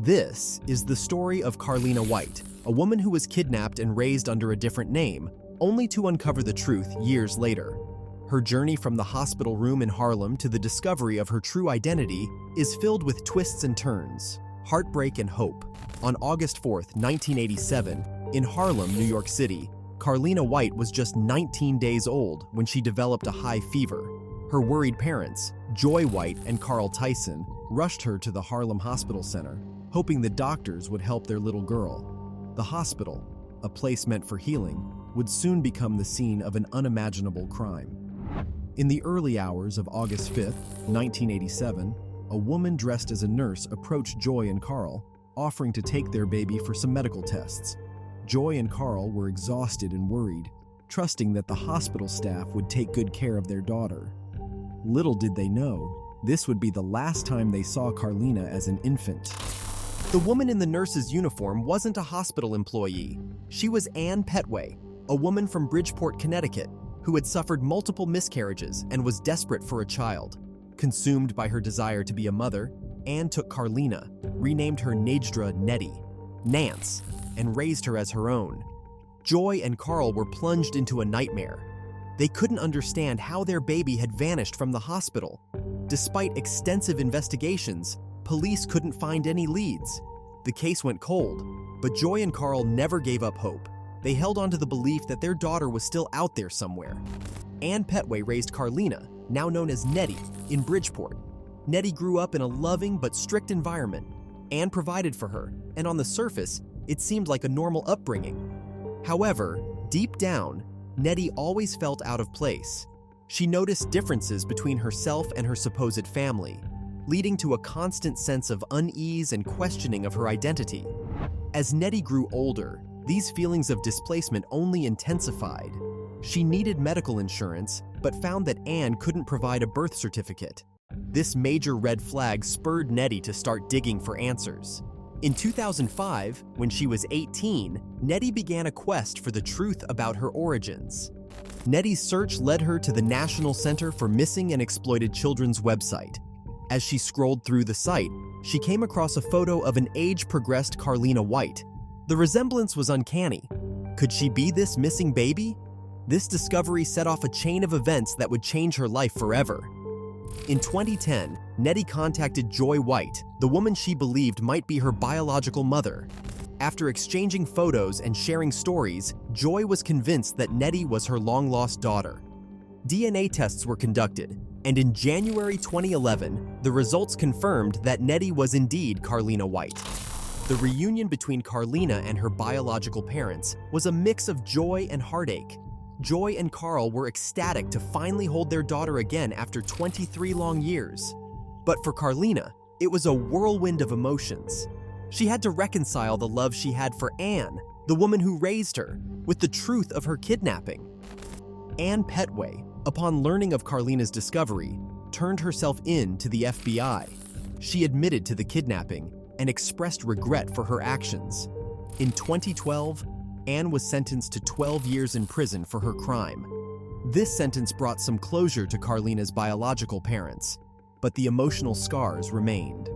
This is the story of Carlina White, a woman who was kidnapped and raised under a different name, only to uncover the truth years later. Her journey from the hospital room in Harlem to the discovery of her true identity is filled with twists and turns, heartbreak and hope. On August 4, 1987, in Harlem, New York City, Carlina White was just 19 days old when she developed a high fever. Her worried parents, Joy White and Carl Tyson, rushed her to the Harlem Hospital Center, hoping the doctors would help their little girl. The hospital, a place meant for healing, would soon become the scene of an unimaginable crime. In the early hours of August 5, 1987, a woman dressed as a nurse approached Joy and Carl, offering to take their baby for some medical tests. Joy and Carl were exhausted and worried, trusting that the hospital staff would take good care of their daughter. Little did they know, this would be the last time they saw Carlina as an infant. The woman in the nurse's uniform wasn't a hospital employee. She was Ann Petway, a woman from Bridgeport, Connecticut, who had suffered multiple miscarriages and was desperate for a child. Consumed by her desire to be a mother, Ann took Carlina, renamed her Nejdra Nettie, Nance, and raised her as her own. Joy and Carl were plunged into a nightmare. They couldn't understand how their baby had vanished from the hospital. Despite extensive investigations, police couldn't find any leads. The case went cold, but Joy and Carl never gave up hope. They held on to the belief that their daughter was still out there somewhere. Ann Petway raised Carlina, now known as Nettie, in Bridgeport. Nettie grew up in a loving but strict environment. Ann provided for her, and on the surface, it seemed like a normal upbringing. However, deep down, Nettie always felt out of place. She noticed differences between herself and her supposed family, leading to a constant sense of unease and questioning of her identity. As Nettie grew older, these feelings of displacement only intensified. She needed medical insurance, but found that Ann couldn't provide a birth certificate. This major red flag spurred Nettie to start digging for answers. In 2005, when she was 18, Nettie began a quest for the truth about her origins. Nettie's search led her to the National Center for Missing and Exploited Children's website. As she scrolled through the site, she came across a photo of an age-progressed Carlina White. The resemblance was uncanny. Could she be this missing baby? This discovery set off a chain of events that would change her life forever. In 2010, Nettie contacted Joy White, the woman she believed might be her biological mother. After exchanging photos and sharing stories, Joy was convinced that Nettie was her long-lost daughter. DNA tests were conducted, and in January 2011, the results confirmed that Nettie was indeed Carlina White. The reunion between Carlina and her biological parents was a mix of joy and heartache. Joy and Carl were ecstatic to finally hold their daughter again after 23 long years. But for Carlina, it was a whirlwind of emotions. She had to reconcile the love she had for Ann, the woman who raised her, with the truth of her kidnapping. Ann Petway, upon learning of Carlina's discovery, turned herself in to the FBI. She admitted to the kidnapping and expressed regret for her actions. In 2012, Ann was sentenced to 12 years in prison for her crime. This sentence brought some closure to Carlina's biological parents, but the emotional scars remained.